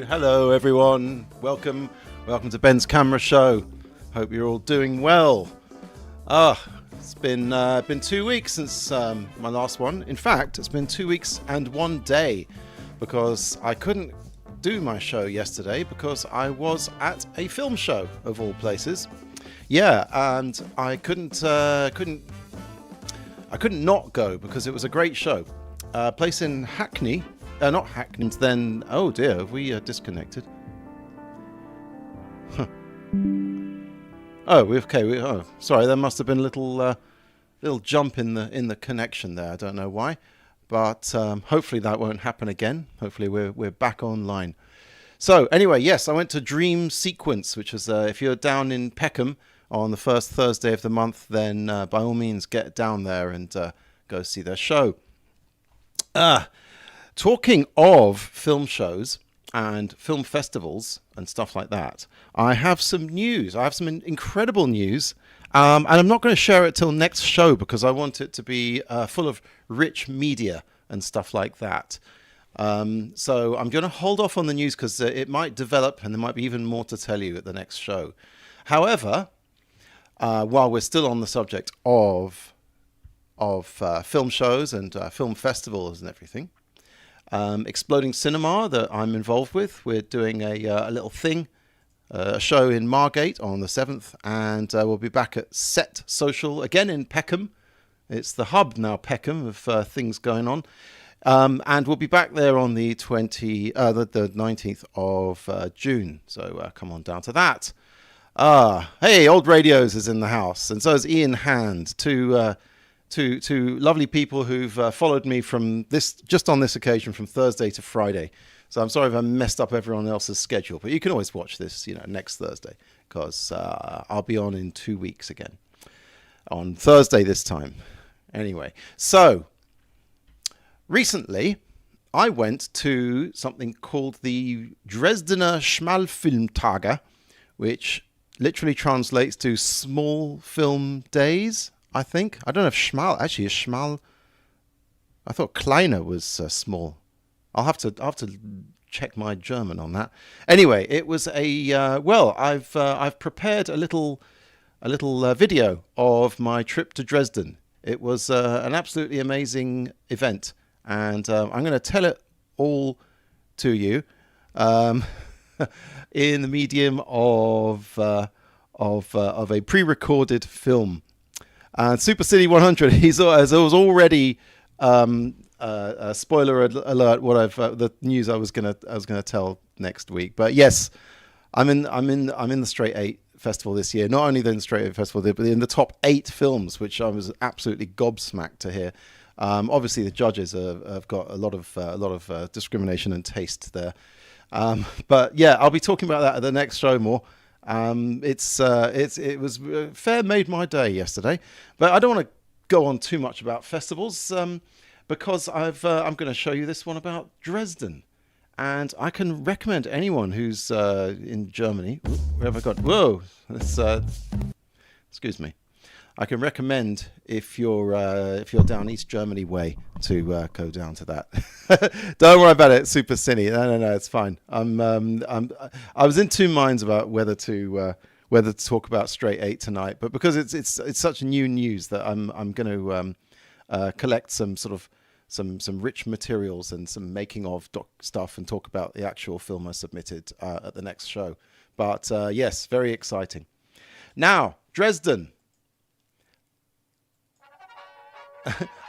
Hello everyone, welcome to Ben's Camera Show. Hope you're all doing well. It's been 2 weeks since my last one. In fact, it's been 2 weeks and 1 day because I couldn't do my show yesterday because I was at a film show of all places. Yeah, and I couldn't not go because it was a great show. Place in Hackney. Not Hackney, then... Oh dear, have we disconnected? Huh. Oh, okay. Sorry, there must have been a little jump in the connection there. I don't know why, but hopefully that won't happen again. Hopefully we're back online. So anyway, yes, I went to Dream Sequence, which is if you're down in Peckham on the first Thursday of the month, then by all means get down there and go see their show. Talking of film shows and film festivals and stuff like that, I have some news. I have some incredible news, and I'm not going to share it till next show because I want it to be full of rich media and stuff like that. So I'm going to hold off on the news because it might develop and there might be even more to tell you at the next show. However, while we're still on the subject of film shows and film festivals and everything, Exploding Cinema that I'm involved with. We're doing a little thing, a show in Margate on the 7th, and we'll be back at Set Social again in Peckham. It's the hub now, Peckham, of things going on. And we'll be back there on the 19th of June. So come on down to that. Hey, Old Radios is in the house, and so is Ian Hand, two lovely people who've followed me from just on this occasion from Thursday to Friday. So I'm sorry if I messed up everyone else's schedule, but you can always watch this, next Thursday, because I'll be on in 2 weeks again, on Thursday this time. Anyway, so recently I went to something called the Dresdener Schmalfilmtage, which literally translates to Small Film Days. I think. I don't know if Schmal actually is Schmal. I thought Kleiner was small. I'll have to check my German on that. Anyway, it was I've prepared a little video of my trip to Dresden. It was an absolutely amazing event, and I'm going to tell it all to you in the medium of a pre-recorded film. And Super City 100, has already spoiler alert. The news I was gonna tell next week. But yes, I'm in the Straight 8 Festival this year. Not only in the Straight 8 Festival, but in the top 8 films, which I was absolutely gobsmacked to hear. Obviously, the judges have got a lot of discrimination and taste there. But yeah, I'll be talking about that at the next show more. It was fair made my day yesterday, but I don't want to go on too much about festivals because I'm going to show you this one about Dresden, and I can recommend anyone who's in Germany. Where have I got? Whoa! Excuse me. I can recommend if you're down East Germany way to go down to that. Don't worry about it, Super Cine. No, it's fine. I was in two minds about whether to talk about Straight 8 tonight, but because it's such new news that I'm going to collect some rich materials and some making of stuff and talk about the actual film I submitted at the next show. But yes, very exciting. Now, Dresden.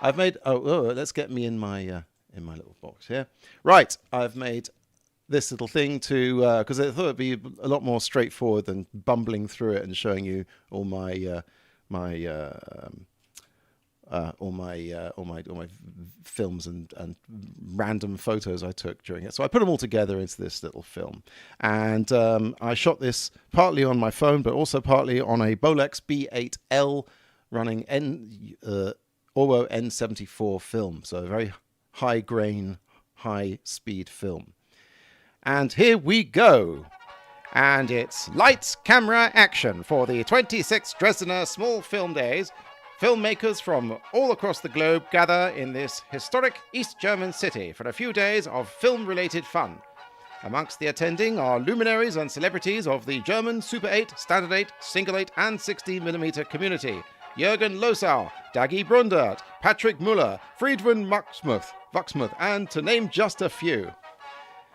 I've made let's get me in my little box here. Right, I've made this little thing to because I thought it'd be a lot more straightforward than bumbling through it and showing you all my films and random photos I took during it. So I put them all together into this little film, and I shot this partly on my phone, but also partly on a Bolex B8L running ORWO N74 film, so a very high grain, high speed film. And here we go. And it's lights, camera, action for the 26th Dresdener Small Film Days. Filmmakers from all across the globe gather in this historic East German city for a few days of film-related fun. Amongst the attending are luminaries and celebrities of the German Super 8, Standard 8, Single 8 and 16mm community. Jürgen Losau, Dagi Brundert, Patrick Muller, Friedwin Wuxmuth, and to name just a few.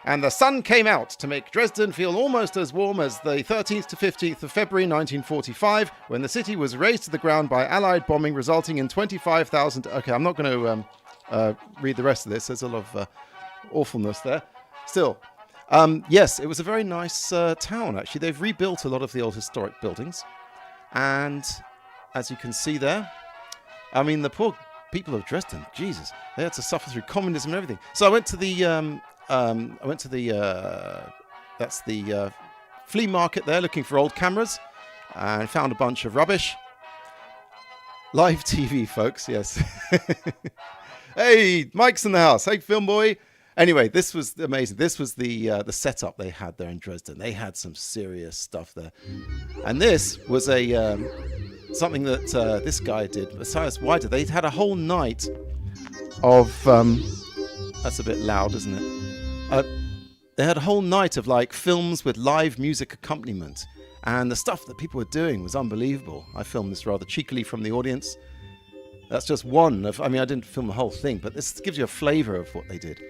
And the sun came out to make Dresden feel almost as warm as the 13th to 15th of February 1945, when the city was razed to the ground by Allied bombing, resulting in 25,000... Okay, I'm not going to read the rest of this. There's a lot of awfulness there. Still, yes, it was a very nice town, actually. They've rebuilt a lot of the old historic buildings. And as you can see there, I mean, the poor people of Dresden, Jesus, they had to suffer through communism and everything. So I went to the... that's the flea market there, looking for old cameras, and found a bunch of rubbish. Live TV, folks, yes. Hey, Mike's in the house. Hey, film boy. Anyway, this was amazing. This was the setup they had there in Dresden. They had some serious stuff there, and this was a something that this guy did. Besides, why did they had a whole night of? That's a bit loud, isn't it? They had a whole night of like films with live music accompaniment, and the stuff that people were doing was unbelievable. I filmed this rather cheekily from the audience. That's just one of, I mean, I didn't film the whole thing, but this gives you a flavour of what they did.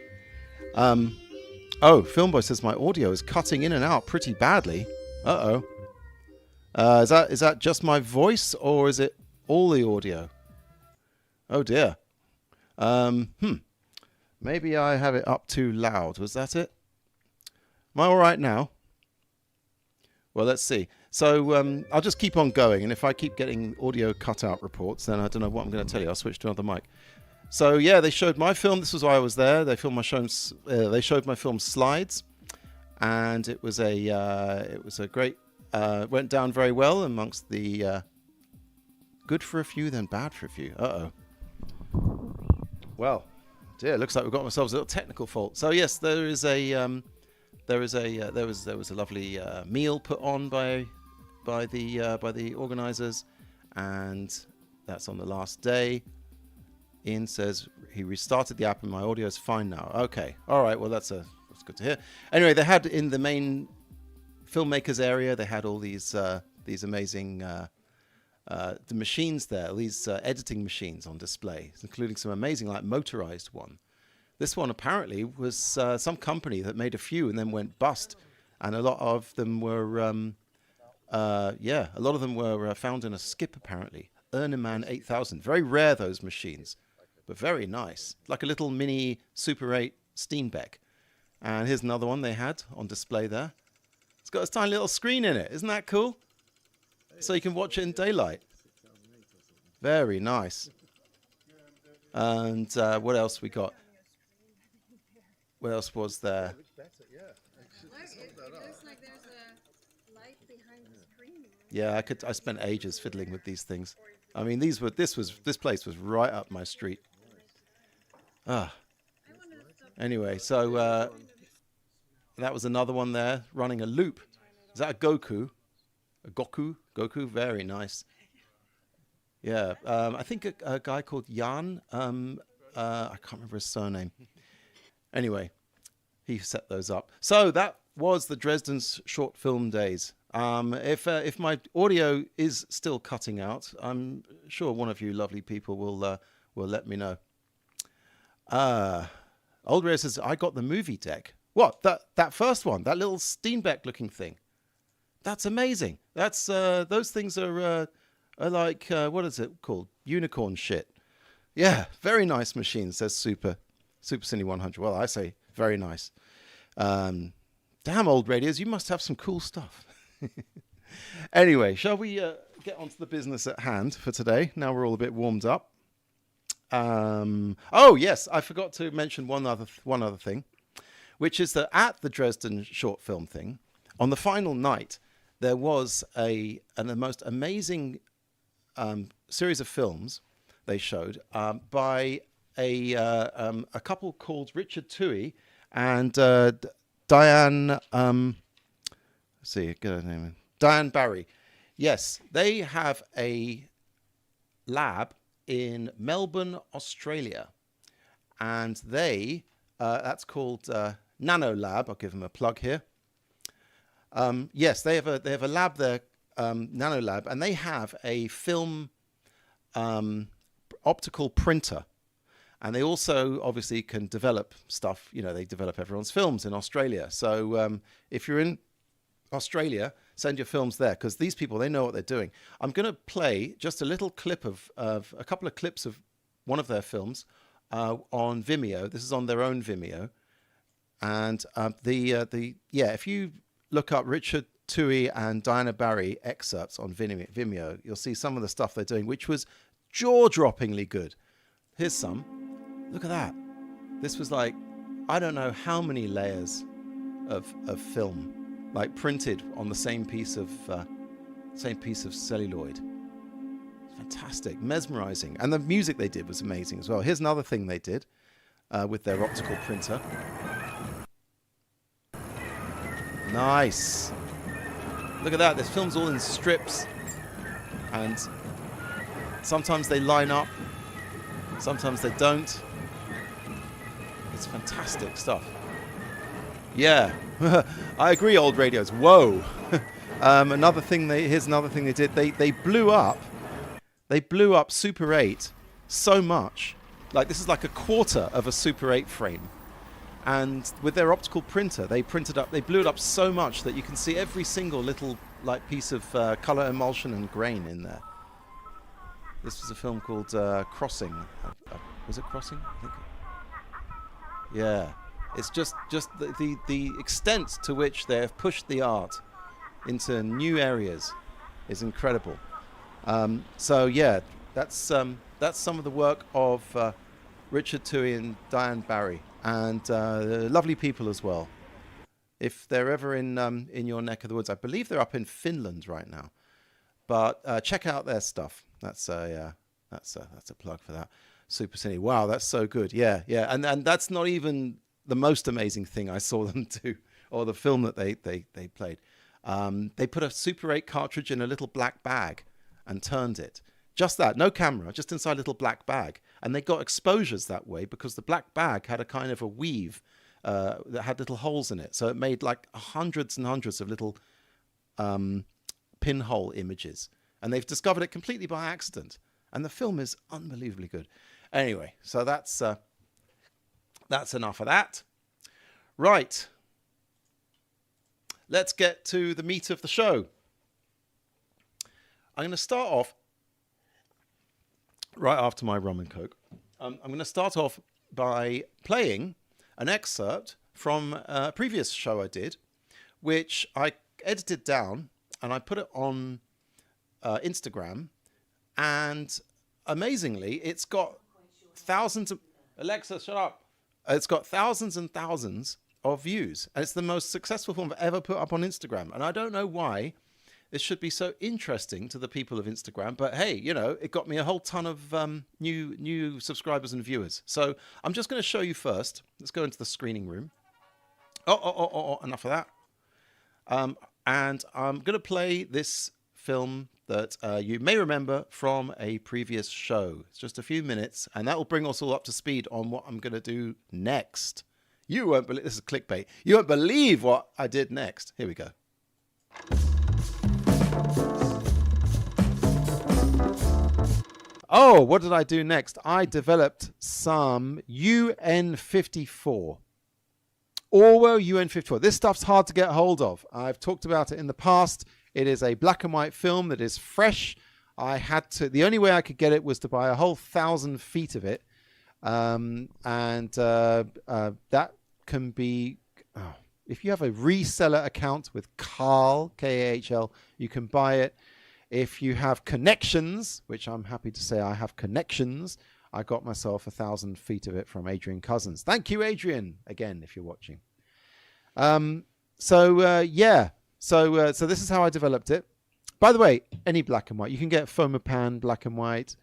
Oh, Filmboy says my audio is cutting in and out pretty badly. Uh-oh. Is that just my voice, or is it all the audio? Oh dear. Maybe I have it up too loud. Was that it? Am I all right now? Well, let's see. So I'll just keep on going, and if I keep getting audio cutout reports, then I don't know what I'm going to tell you. I'll switch to another mic. So yeah, they showed my film. This was why I was there. They filmed my shows. They showed my film slides, and it was a great. Went down very well amongst the good for a few, then bad for a few. Well, dear, looks like we've got ourselves a little technical fault. So yes, there was a lovely meal put on by the organisers, and that's on the last day. Ian says he restarted the app and my audio is fine now. Okay, all right. Well, that's good to hear. Anyway, they had in the main filmmakers area, they had all these amazing the machines there, these editing machines on display, including some amazing like motorized one. This one apparently was some company that made a few and then went bust, and a lot of them were found in a skip apparently. Erneman 8000, very rare those machines, but very nice, like a little mini Super 8 Steenbeck. And here's another one they had on display there. It's got a tiny little screen in it. Isn't that cool? So you can watch it in daylight. Very nice. And what else we got? What else was there? It looks better, yeah. It looks like there's a light behind the screen. Yeah, I spent ages fiddling with these things. I mean, this place was right up my street. Anyway, so that was another one there running a loop. Is that a Goku? A Goku? Goku, very nice. Yeah, I think a guy called Jan. I can't remember his surname. Anyway, he set those up. So that was the Dresden's short film days. If my audio is still cutting out, I'm sure one of you lovely people will let me know. Old Ray says, I got the movie deck. What? That first one, that little Steenbeck looking thing. That's amazing. That's those things are like what is it called? Unicorn shit. Yeah, very nice machine, says Super Cine 100. Well, I say very nice. Damn, Old Radios, you must have some cool stuff. Anyway, shall we get on to the business at hand for today? Now we're all a bit warmed up. Oh, yes, I forgot to mention one other thing, which is that at the Dresden short film thing, on the final night, there was the most amazing series of films they showed by a couple called Richard Toohey and Diane. Diane Barry. Yes, they have a lab in Melbourne, Australia, and they that's called Nano Lab. I'll give them a plug here. Yes, they have a lab there, Nano Lab, and they have a film optical printer. And they also obviously can develop stuff. You know, they develop everyone's films in Australia. So if you're in Australia, send your films there, because these people, they know what they're doing. I'm going to play just a little clip of a couple of clips of one of their films on Vimeo. This is on their own Vimeo. And if you look up Richard Toohey and Diana Barry excerpts on Vimeo, you'll see some of the stuff they're doing, which was jaw-droppingly good. Here's some. Look at that. This was like, I don't know how many layers of film, like printed on the same piece of celluloid. Fantastic, mesmerizing. And the music they did was amazing as well. Here's another thing they did with their optical printer. Nice. Look at that. This film's all in strips. And sometimes they line up. Sometimes they don't. It's fantastic stuff. Yeah. I agree, old radios. Whoa. Here's another thing they did. They blew up Super 8 so much. Like, this is like a quarter of a Super 8 frame. And with their optical printer, they blew it up so much that you can see every single little like piece of color emulsion and grain in there. This was a film called Crossing. Was it Crossing? I think. Yeah. It's just the extent to which they have pushed the art into new areas is incredible. So yeah, that's some of the work of Richard Toohey and Diane Barry. And lovely people as well. If they're ever in your neck of the woods, I believe they're up in Finland right now. But check out their stuff. That's a plug for that. Super Cine. Wow, that's so good. Yeah. And that's not even the most amazing thing I saw them do, or the film that they played. They put a Super 8 cartridge in a little black bag and turned it. Just that, no camera, just inside a little black bag. And they got exposures that way because the black bag had a kind of a weave that had little holes in it. So it made like hundreds and hundreds of little pinhole images. And they've discovered it completely by accident. And the film is unbelievably good. Anyway, so that's enough of that. Right. Let's get to the meat of the show. I'm going to start off right after my rum and coke. I'm going to start off by playing an excerpt from a previous show I did, which I edited down and I put it on Instagram. And amazingly, it's got thousands of... Alexa, shut up. It's got thousands and thousands of views. And it's the most successful film I've ever put up on Instagram. And I don't know why this should be so interesting to the people of Instagram, but hey, you know, it got me a whole ton of new subscribers and viewers. So I'm just going to show you first. Let's go into the screening room. Enough of that. And I'm going to play this film that you may remember from a previous show. It's just a few minutes, and that will bring us all up to speed on what I'm going to do next. You won't believe, this is clickbait. You won't believe what I did next. Here we go. Oh, what did I do next? I developed some UN54. ORWO UN54. This stuff's hard to get hold of. I've talked about it in the past. It is a black and white film that is fresh. The only way I could get it was to buy a whole 1,000 feet of it. That can be, if you have a reseller account with Kahl, K-A-H-L, you can buy it. If you have connections, which I'm happy to say I have connections, I got myself 1,000 feet of it from Adrian Cousins. Thank you, Adrian, again, if you're watching. So this is how I developed it. By the way, any black and white, you can get Fomapan black and white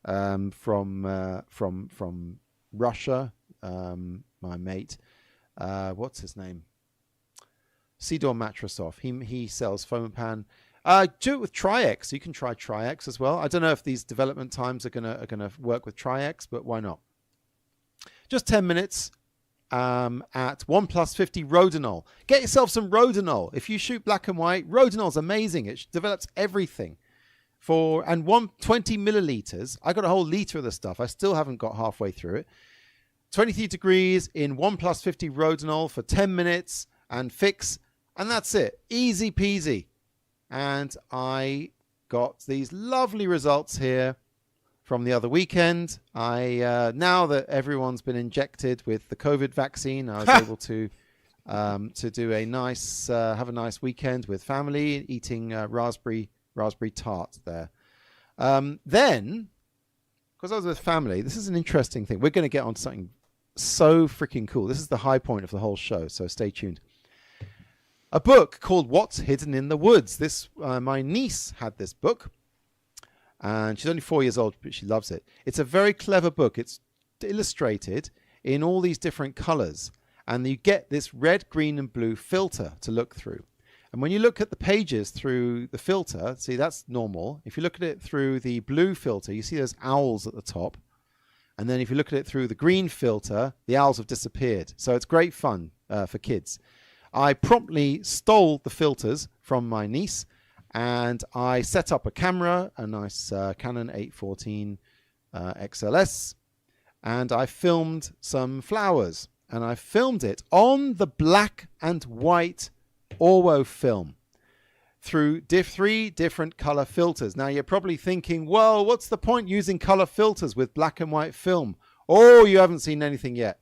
from Russia. My mate, what's his name? Sidor Matrasov. He sells Fomapan. Do it with Tri-X. You can try Tri-X as well. I don't know if these development times are gonna work with Tri-X, but why not? Just 10 minutes. at 1+50 Rodinol. Get yourself some Rodinol. If you shoot black and white, Rodinol's amazing. It develops everything. And 120 milliliters. I got a whole liter of the stuff. I still haven't got halfway through it. 23 degrees in 1+50 Rodinol for 10 minutes and fix. And that's it. Easy peasy. And I got these lovely results here from the other weekend. Now that everyone's been injected with the COVID vaccine, I was able to do a nice, have a nice weekend with family, eating raspberry tart there. Then, because I was with family, this is an interesting thing. We're going to get on something so freaking cool. This is the high point of the whole show, so stay tuned. A book called What's Hidden in the Woods. My niece had this book. And she's only 4 years old, but she loves it. It's a very clever book. It's illustrated in all these different colors. And you get this red, green, and blue filter to look through. And when you look at the pages through the filter, see, that's normal. If you look at it through the blue filter, you see those owls at the top. And then if you look at it through the green filter, the owls have disappeared. So it's great fun for kids. I promptly stole the filters from my niece. And I set up a camera, a nice Canon 814 XLS, and I filmed some flowers. And I filmed it on the black and white ORWO film through 3 different color filters. Now you're probably thinking, well, what's the point using color filters with black and white film? Oh, you haven't seen anything yet.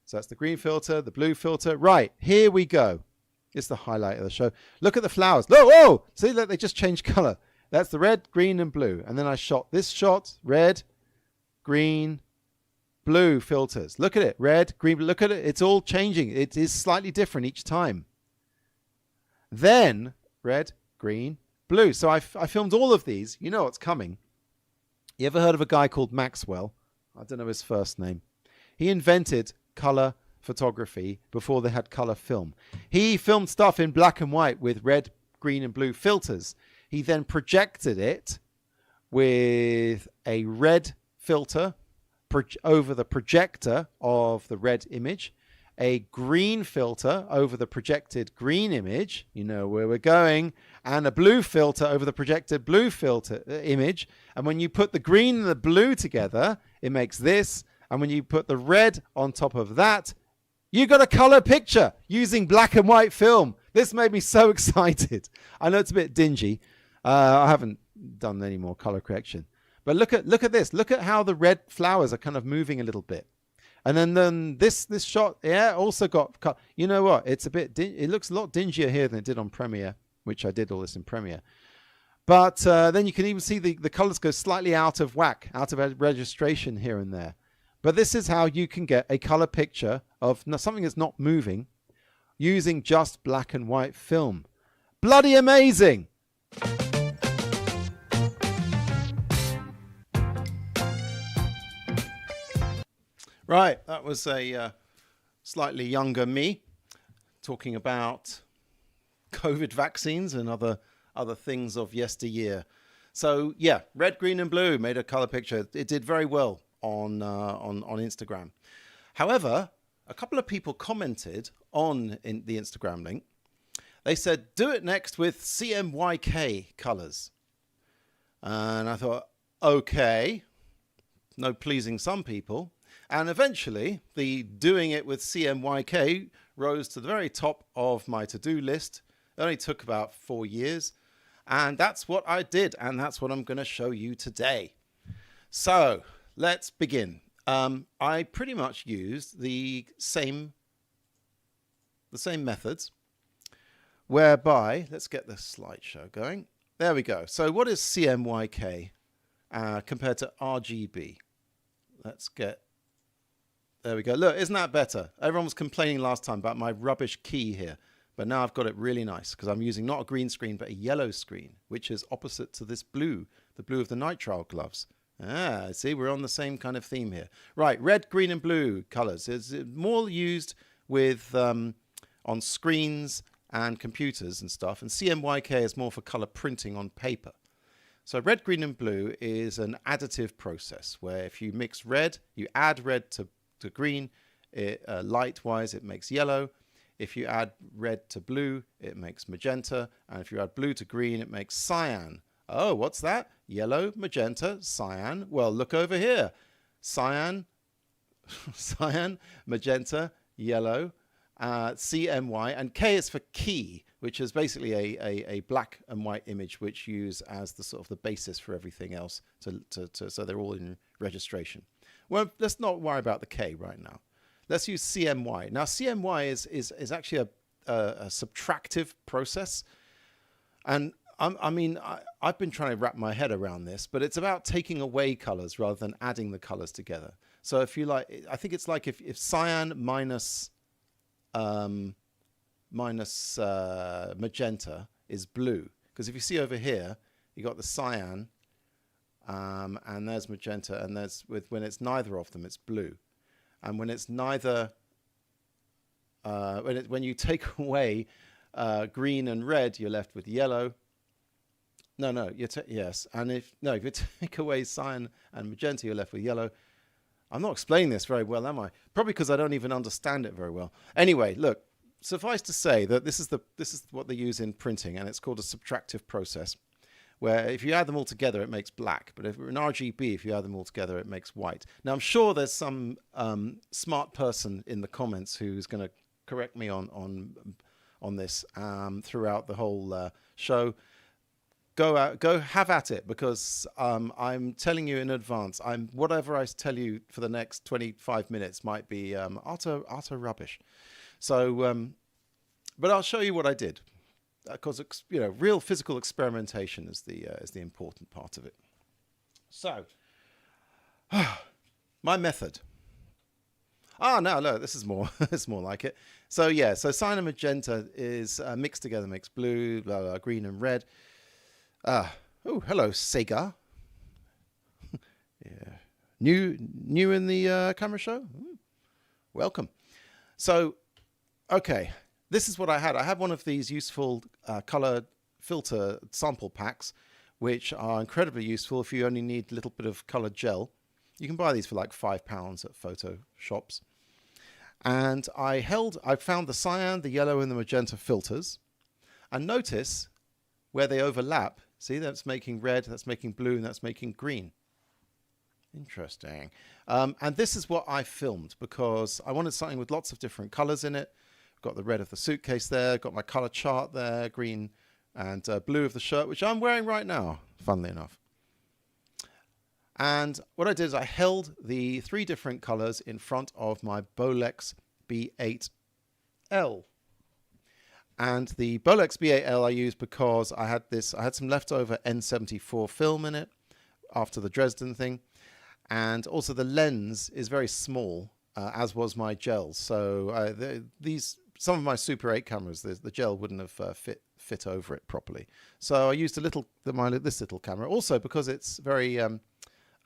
So that's the green filter, the blue filter. Right, here we go. It's the highlight of the show. Look at the flowers. Look, whoa! See that they just changed color. That's the red, green, and blue. And then I shot this shot, red, green, blue filters. Look at it, red, green. Look at it. It's all changing. It is slightly different each time. Then red, green, blue. So I filmed all of these. You know what's coming. You ever heard of a guy called Maxwell? I don't know his first name. He invented color photography before they had color film. He filmed stuff in black and white with red, green, and blue filters. He then projected it with a red filter over the projector of the red image, a green filter over the projected green image, you know where we're going, and a blue filter over the projected blue filter image. And when you put the green and the blue together, it makes this. And when you put the red on top of that, you got a color picture using black and white film. This made me so excited. I know it's a bit dingy. I haven't done any more color correction. But look at this. Look at how the red flowers are kind of moving a little bit. And then this shot, yeah, also got cut. You know what? It's a bit. It looks a lot dingier here than it did on Premiere, which I did all this in Premiere. But then you can even see the colors go slightly out of whack, out of registration here and there. But this is how you can get a color picture of something that's not moving using just black and white film. Bloody amazing! Right, that was a slightly younger me talking about COVID vaccines and other things of yesteryear. So yeah, red, green, and blue made a color picture. It did very well on Instagram. However, a couple of people commented on the Instagram link. They said, do it next with CMYK colors. And I thought, okay, no pleasing some people. And eventually, the doing it with CMYK rose to the very top of my to-do list. It only took about 4 years. And that's what I did. And that's what I'm going to show you today. So let's begin. I pretty much used the same methods, whereby, let's get the slideshow going. There we go. So what is CMYK compared to RGB? There we go. Look, isn't that better? Everyone was complaining last time about my rubbish key here, but now I've got it really nice because I'm using not a green screen, but a yellow screen, which is opposite to this blue, the blue of the nitrile gloves. See, we're on the same kind of theme here. Right, red, green, and blue colors is more used with on screens and computers and stuff, and CMYK is more for color printing on paper. So red, green, and blue is an additive process where if you mix red, you add red to green, light-wise, it makes yellow. If you add red to blue, it makes magenta. And if you add blue to green, it makes cyan. Oh, what's that? Yellow, magenta, cyan. Well, look over here. Cyan, cyan, magenta, yellow, CMY, and K is for key, which is basically a black and white image which you use as the sort of the basis for everything else, so they're all in registration. Well, let's not worry about the K right now. Let's use CMY. Now, CMY is actually a subtractive process, and I've been trying to wrap my head around this, but it's about taking away colors rather than adding the colors together. So if you like, I think it's like if cyan minus magenta is blue, because if you see over here, you got the cyan, and there's magenta, and there's when it's neither of them, it's blue, and when it's neither, when you take away green and red, you're left with yellow. No, yes, and if you take away cyan and magenta, you're left with yellow. I'm not explaining this very well, am I? Probably because I don't even understand it very well. Anyway, look, suffice to say that this is what they use in printing, and it's called a subtractive process, where if you add them all together, it makes black. But if in RGB, if you add them all together, it makes white. Now, I'm sure there's some smart person in the comments who's going to correct me on this throughout the whole show. Go have at it, because I'm telling you in advance, whatever I tell you for the next 25 minutes might be utter rubbish. So, but I'll show you what I did, because real physical experimentation is the important part of it. So, my method. No, this is more. It's more like it. So yeah, so cyan and magenta is mixed together, makes blue, blah, blah, green and red. Oh, hello, Sega. Yeah, new in the camera show. Welcome. So, okay, this is what I had. I had one of these useful color filter sample packs, which are incredibly useful if you only need a little bit of colored gel. You can buy these for like £5 at photo shops. And I found the cyan, the yellow, and the magenta filters, and notice where they overlap. See, that's making red, that's making blue, and that's making green. Interesting. And this is what I filmed, because I wanted something with lots of different colors in it. Got the red of the suitcase there, got my color chart there, green and blue of the shirt, which I'm wearing right now, funnily enough. And what I did is I held the 3 different colors in front of my Bolex B8L. And the Bolex B8L I used because I had some leftover N74 film in it after the Dresden thing. And also the lens is very small, as was my gel. So some of my Super 8 cameras, the gel wouldn't have fit over it properly. So I used this little camera. Also, because it's very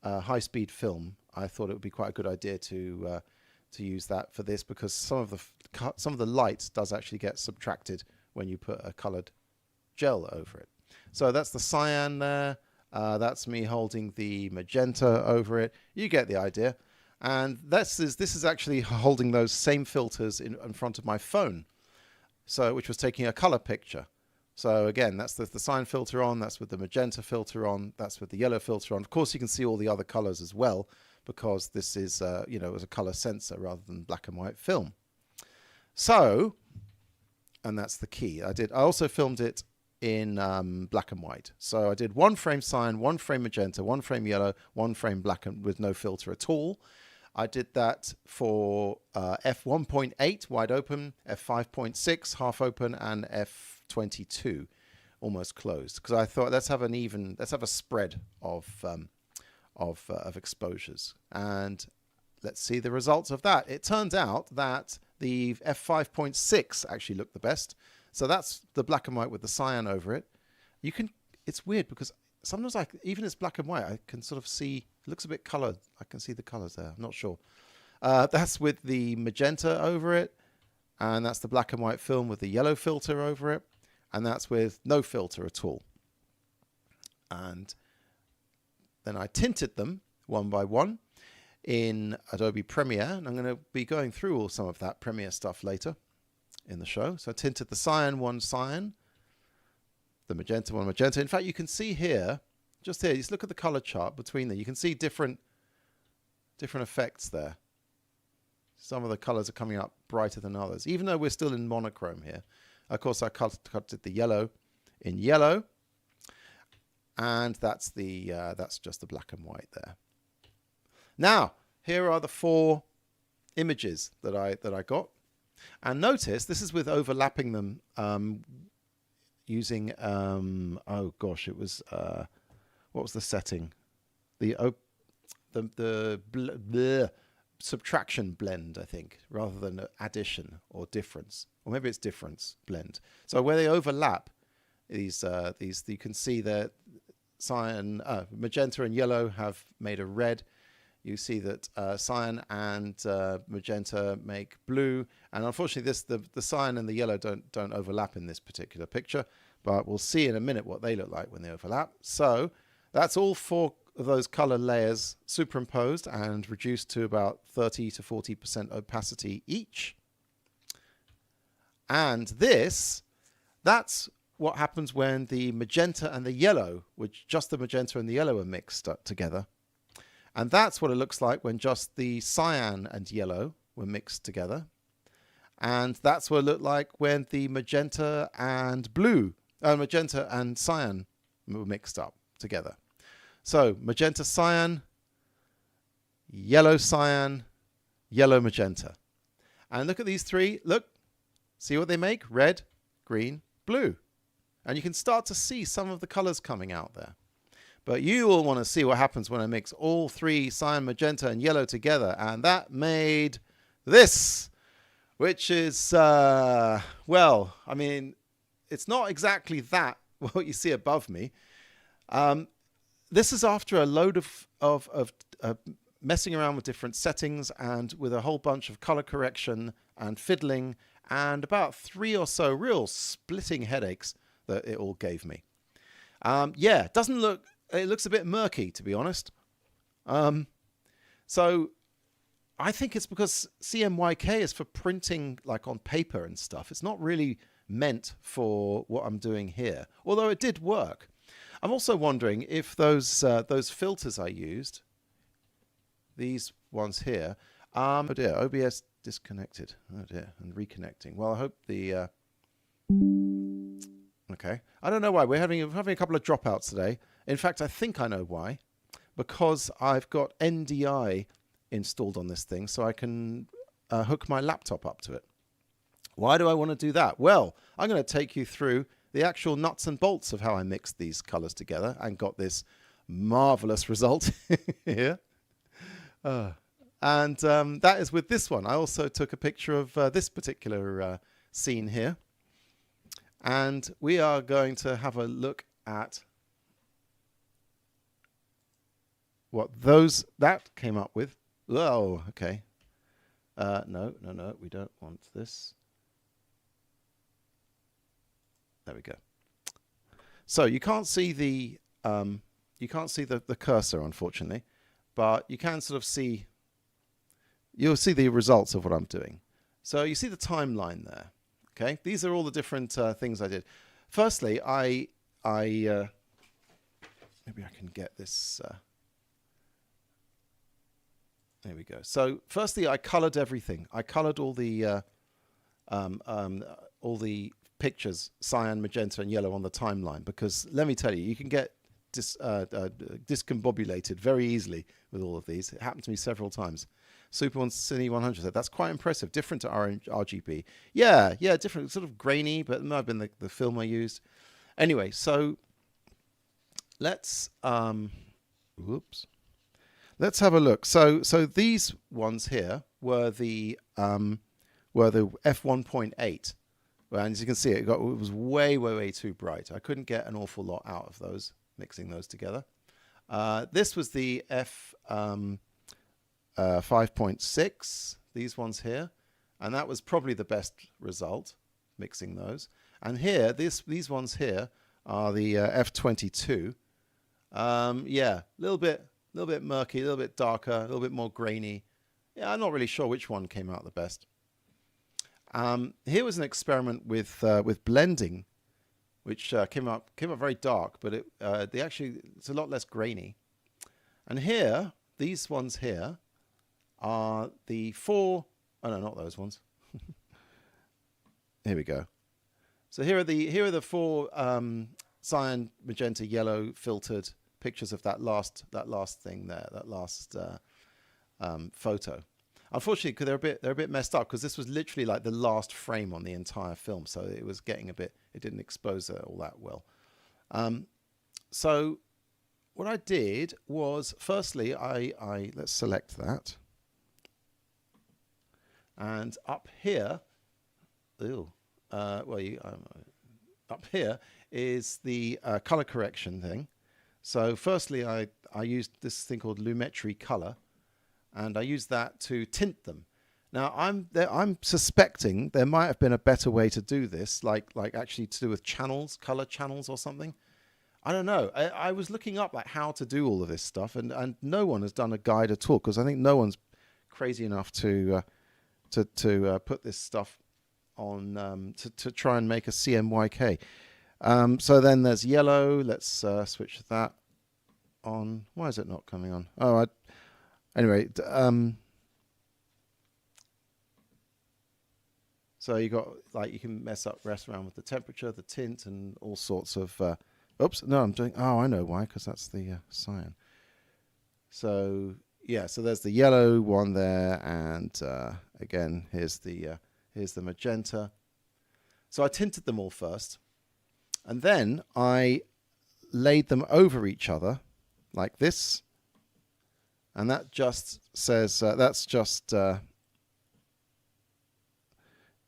high-speed film, I thought it would be quite a good idea to use that for this, because some of the light does actually get subtracted when you put a colored gel over it. So that's the cyan there. That's me holding the magenta over it. You get the idea. And this is actually holding those same filters in front of my phone, which was taking a color picture. So again, that's the cyan filter on, that's with the magenta filter on, that's with the yellow filter on. Of course, you can see all the other colors as well, because this is, as a color sensor rather than black and white film. So, and that's the key. I also filmed it in black and white. So I did 1 frame cyan, 1 frame magenta, 1 frame yellow, 1 frame black and with no filter at all. I did that for f1.8 wide open, f5.6 half open, and f22 almost closed, because I thought let's have a spread of exposures, and let's see the results of that. It turns out that the f5.6 actually looked the best. So that's the black and white with the cyan over it. It's weird, because sometimes even it's black and white, I can sort of see, it looks a bit colored. I can see the colors there. I'm not sure. That's with the magenta over it. And that's the black and white film with the yellow filter over it. And that's with no filter at all. And then I tinted them one by one. in Adobe Premiere, and I'm going to be going through all some of that Premiere stuff later in the show. So I tinted the cyan one cyan, the magenta one magenta. In fact, you can see here, just here, just look at the color chart between them. You can see different effects there. Some of the colors are coming up brighter than others, even though we're still in monochrome here. Of course, I cut the yellow in yellow, and that's just the black and white there. Now, here are the 4 images that I got, and notice this is with overlapping them using oh gosh, it was what was the setting? The subtraction blend, I think, rather than addition or difference, or maybe it's difference blend. So where they overlap, these you can see that cyan, magenta and yellow have made a red. You see that cyan and magenta make blue, and unfortunately, the cyan and the yellow don't overlap in this particular picture. But we'll see in a minute what they look like when they overlap. So that's all 4 of those color layers superimposed and reduced to about 30 to 40% opacity each. And that's what happens when the magenta and the yellow, which just the magenta and the yellow are mixed up together. And that's what it looks like when just the cyan and yellow were mixed together. And that's what it looked like when the magenta and magenta and cyan were mixed up together. So magenta cyan, yellow magenta. And look at these 3. Look, see what they make? Red, green, blue. And you can start to see some of the colors coming out there. But you all want to see what happens when I mix all 3, cyan, magenta, and yellow together. And that made this, which is, well, I mean, it's not exactly that, what you see above me. This is after a load of messing around with different settings and with a whole bunch of color correction and fiddling and about 3 or so real splitting headaches that it all gave me. Yeah, it looks a bit murky, to be honest. So I think it's because CMYK is for printing like on paper and stuff. It's not really meant for what I'm doing here, although it did work. I'm also wondering if those filters I used, these ones here, oh dear, OBS disconnected. Oh dear, and reconnecting. Well, I hope the okay. I don't know why we're having a couple of dropouts today. In fact, I think I know why, because I've got NDI installed on this thing, so I can hook my laptop up to it. Why do I want to do that? Well, I'm going to take you through the actual nuts and bolts of how I mixed these colors together and got this marvelous result here. And that is with this one. I also took a picture of this particular scene here. And we are going to have a look at what that came up with. Oh, okay. No, we don't want this. There we go. So you can't see the cursor, unfortunately, but you can sort of see. You'll see the results of what I'm doing. So you see the timeline there. Okay, these are all the different things I did. Firstly, maybe I can get this. There we go. So firstly, I colored everything. I colored all the pictures, cyan, magenta, and yellow on the timeline, because let me tell you, you can get discombobulated very easily with all of these. It happened to me several times. Super Cine 100 said, that's quite impressive. Different to RGB. Yeah, different, sort of grainy, but it might have been the film I used. Anyway, so let's let's have a look. So these ones here were the f1.8. Well, and as you can see, it was way too bright. I couldn't get an awful lot out of those, mixing those together. This was the f5.6, these ones here, and that was probably the best result, mixing those. And here, these ones here are the f22. Yeah, a little bit little bit murky, a little bit darker, a little bit more grainy. Yeah, I'm not really sure which one came out the best. Here was an experiment with blending, which came up very dark, but it's a lot less grainy. And here, these ones here are the four. Oh no, not those ones. Here we go. So here are the four cyan, magenta, yellow filtered pictures of that last thing there, that last photo. Unfortunately, because they're a bit messed up, because this was literally like the last frame on the entire film, so it was getting it didn't expose it all that well. So what I did was, firstly, let's select that, and up here, up here is the color correction thing. So firstly, I used this thing called Lumetri Colour, and I used that to tint them. Now I'm suspecting there might have been a better way to do this, like actually to do with channels, color channels or something. I don't know. I was looking up like how to do all of this stuff, and no one has done a guide at all, because I think no one's crazy enough to put this stuff on to try and make a CMYK. So then there's yellow. Let's switch that on. Why is it not coming on? Oh, anyway. So you got, like, you can mess around with the temperature, the tint, and all sorts of. Oops, no, I'm doing. Oh, I know why, because that's the cyan. So yeah, so there's the yellow one there, and again, here's the magenta. So I tinted them all first, and then I laid them over each other like this, and that just says that's just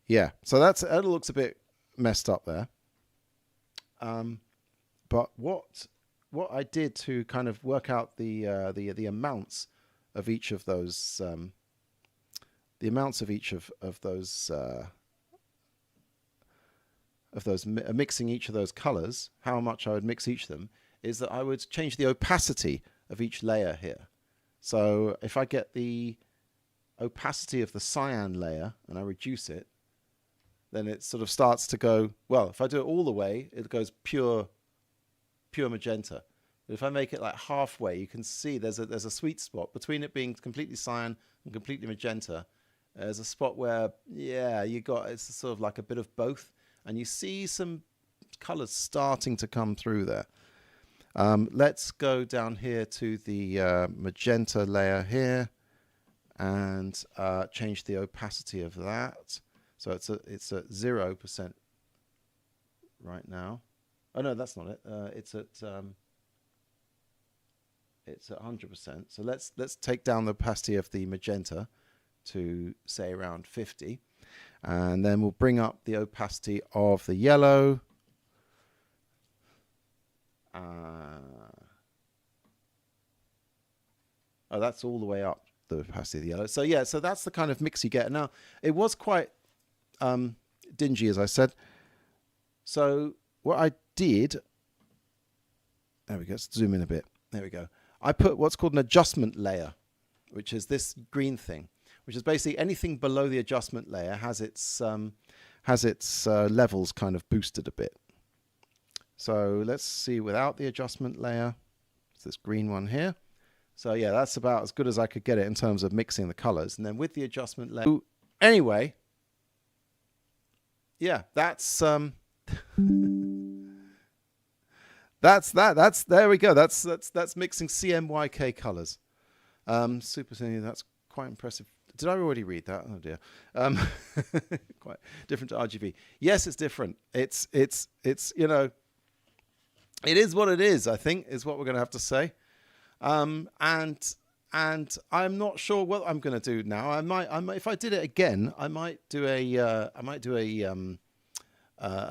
yeah. So it looks a bit messed up there. But what I did to kind of work out the amounts of each of those mixing each of those colors, how much I would mix each of them, is that I would change the opacity of each layer here. So if I get the opacity of the cyan layer and I reduce it, then it sort of starts to go, well, if I do it all the way, it goes pure magenta. But if I make it like halfway, you can see there's a sweet spot between it being completely cyan and completely magenta. There's a spot where, yeah, it's sort of like a bit of both, and you see some colors starting to come through there. Let's go down here to the magenta layer here and change the opacity of that. So it's at 0% right now. Oh no, that's not it. It's at 100%. So let's take down the opacity of the magenta to say around 50, and then we'll bring up the opacity of the yellow. Oh, that's all the way up, the opacity of the yellow. So yeah, so that's the kind of mix you get. Now it was quite dingy, as I said. So what I did, there we go, let's zoom in a bit. There we go. I put what's called an adjustment layer, which is this green thing, which is basically anything below the adjustment layer has its levels kind of boosted a bit. So let's see without the adjustment layer. It's this green one here. So yeah, that's about as good as I could get it in terms of mixing the colors. And then with the adjustment layer, anyway, yeah, that's there we go. That's mixing CMYK colors. Super Cine, that's quite impressive. Did I already read that? Oh dear. Quite different to RGB. Yes, it's different. It's you know, it is what it is, I think, is what we're going to have to say. And I'm not sure what I'm going to do now. I might if I did it again, I might do a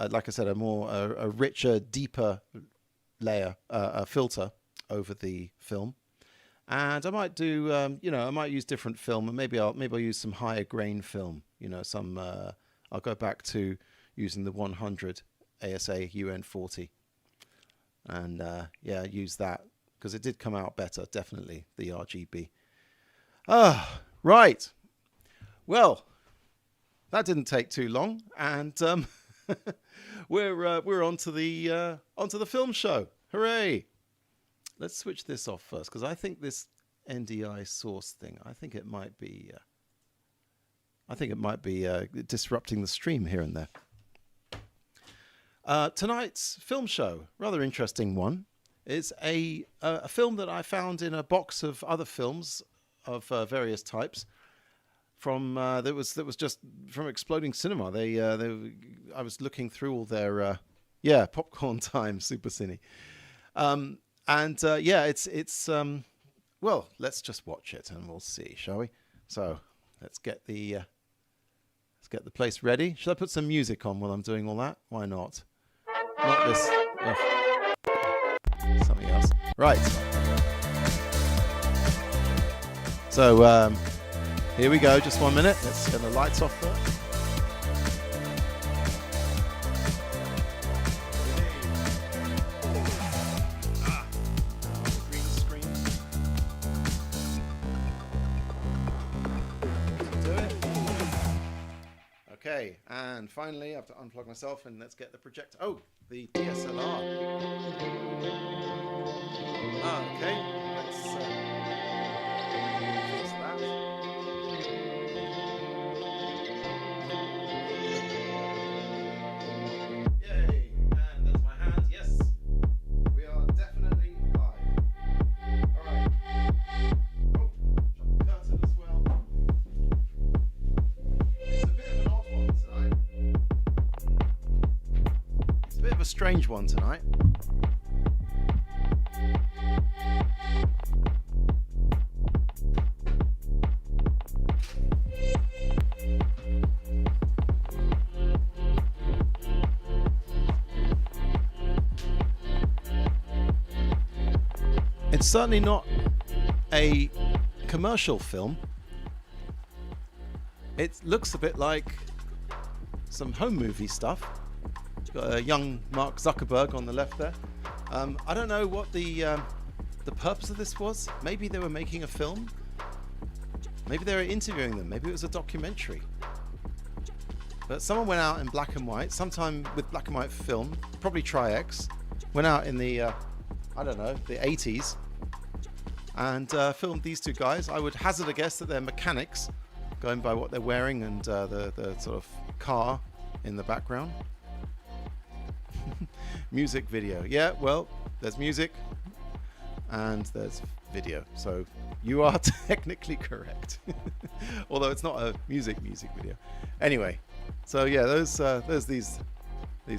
like I said, a richer, deeper layer, a filter over the film. And I might do, you know, I might use different film, and maybe I'll use some higher grain film. You know, some. I'll go back to using the 100 ASA UN40, and yeah, use that, because it did come out better, definitely, the RGB. Ah, right. Well, that didn't take too long, and we're onto the film show. Hooray! Let's switch this off first, because I think this NDI source thing, I think it might be disrupting the stream here and there. Tonight's film show, rather interesting one, is a film that I found in a box of other films of various types. From that was just from Exploding Cinema. I was looking through all their Popcorn Time, Super Cine, it's well, let's just watch it and we'll see, shall we? So let's get the place ready. Should I put some music on while I'm doing all that? Why not? Not this. Something else. Right. So here we go. Just 1 minute. Let's get the lights off first. Okay, and finally I have to unplug myself and let's get the projector. Oh, the DSLR. Okay, let's fix that. Yay, and there's my hand. Yes, we are definitely live. Alright. Oh, shut the curtain as well. It's a bit of an odd one tonight. It's a bit of a strange one tonight. It's certainly not a commercial film. It looks a bit like some home movie stuff. Got a young Mark Zuckerberg on the left there. I don't know what the purpose of this was. Maybe they were making a film. Maybe they were interviewing them. Maybe it was a documentary. But someone went out in black and white, sometime with black and white film, probably Tri-X, went out in the, I don't know, the 80s, and filmed these two guys. I would hazard a guess that they're mechanics, going by what they're wearing and the sort of car in the background. Music video. Yeah, well, there's music and there's video. So you are technically correct. Although it's not a music video. Anyway, so yeah, there's these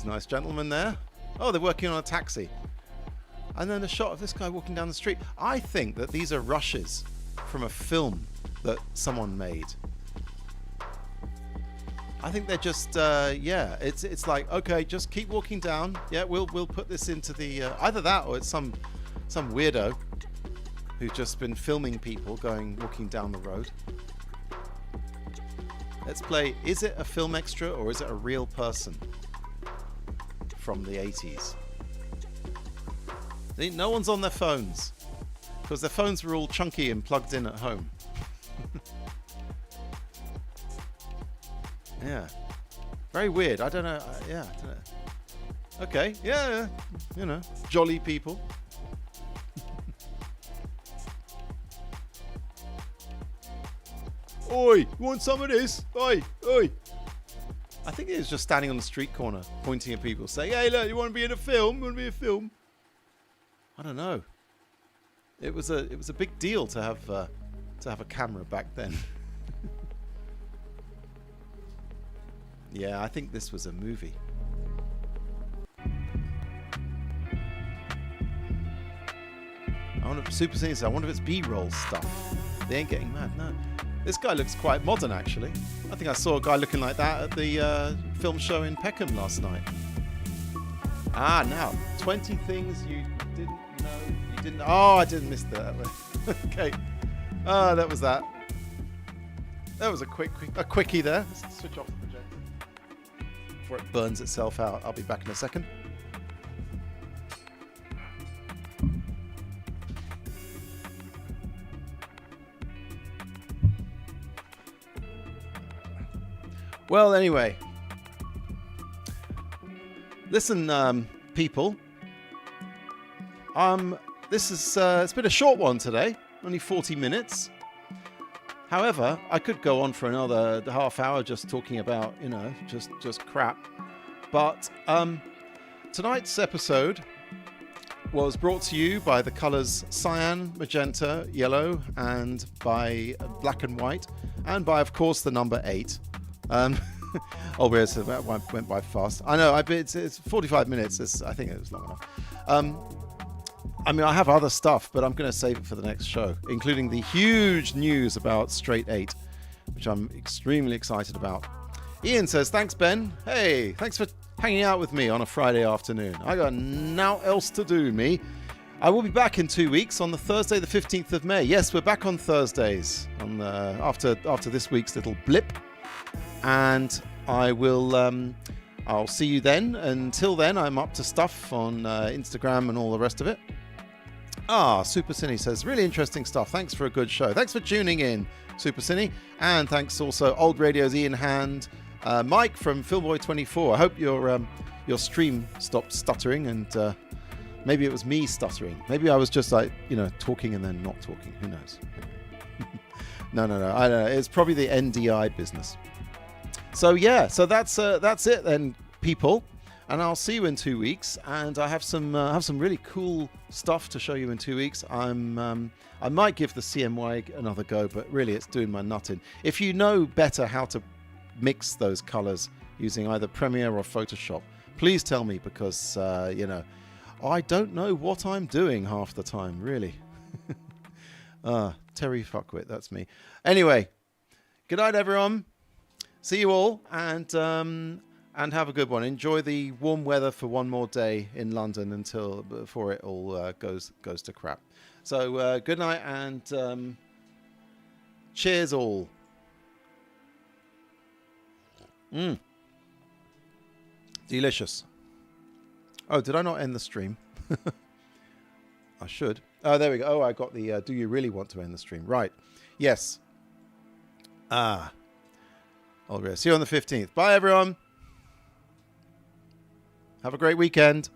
nice gentlemen there. Oh, they're working on a taxi. And then a shot of this guy walking down the street. I think that these are rushes from a film that someone made. I think they're just, it's like, okay, just keep walking down. Yeah, we'll put this into the, either that or it's some weirdo who's just been filming people walking down the road. Let's play, is it a film extra or is it a real person from the 80s? No one's on their phones because their phones were all chunky and plugged in at home. Yeah, very weird. I don't know. I don't know. Okay, yeah, you know, jolly people. Oi, you want some of this? Oi, oi. I think he was just standing on the street corner, pointing at people, saying, "Hey, look, you want to be in a film? You want to be in a film?" I don't know. It was a big deal to have a camera back then. Yeah, I think this was a movie. I wonder if Super Cine, I wonder if it's B-roll stuff. They ain't getting mad, no. This guy looks quite modern, actually. I think I saw a guy looking like that at the film show in Peckham last night. Ah, now 20 things you didn't know. You didn't. Oh, I didn't miss that. Okay. Ah, that was that. That was a quickie there. Let's switch off the projector before it burns itself out. I'll be back in a second. Well, anyway, listen, people. This is it's been a short one today, only 40 minutes. However, I could go on for another half hour just talking about, you know, just crap. But tonight's episode was brought to you by the colours cyan, magenta, yellow, and by black and white, and by, of course, the number 8. Oh, weird, so that went by fast. I know, it's 45 minutes. I think it was long enough. I mean, I have other stuff, but I'm going to save it for the next show, including the huge news about Straight 8, which I'm extremely excited about. Ian says, thanks, Ben. Hey, thanks for hanging out with me on a Friday afternoon. I got now else to do, me. I will be back in 2 weeks on the Thursday, the 15th of May. Yes, we're back on Thursdays after this week's little blip. And I will... I'll see you then. Until then, I'm up to stuff on Instagram and all the rest of it. Super Cine says, really interesting stuff. Thanks for a good show. Thanks for tuning in, Super Cine. And thanks also, Old Radio's Ian Hand, Mike from Filmboy24. I hope your stream stopped stuttering, and maybe it was me stuttering. Maybe I was just like, you know, talking and then not talking. Who knows? No. I don't know. It's probably the NDI business. So yeah, so that's it then, people. And I'll see you in 2 weeks. And I have some really cool stuff to show you in 2 weeks. I might give the CMYK another go, but really it's doing my nut in. If you know better how to mix those colors using either Premiere or Photoshop, please tell me, because you know, I don't know what I'm doing half the time, really. Terry Fuckwit, that's me. Anyway, good night, everyone. See you all, and have a good one. Enjoy the warm weather for one more day in London before it all goes to crap. So good night, and cheers all. Delicious. Oh, did I not end the stream? I should. Oh, there we go. Oh, I got the do you really want to end the stream? Right. Yes. I'll see you on the 15th. Bye, everyone. Have a great weekend.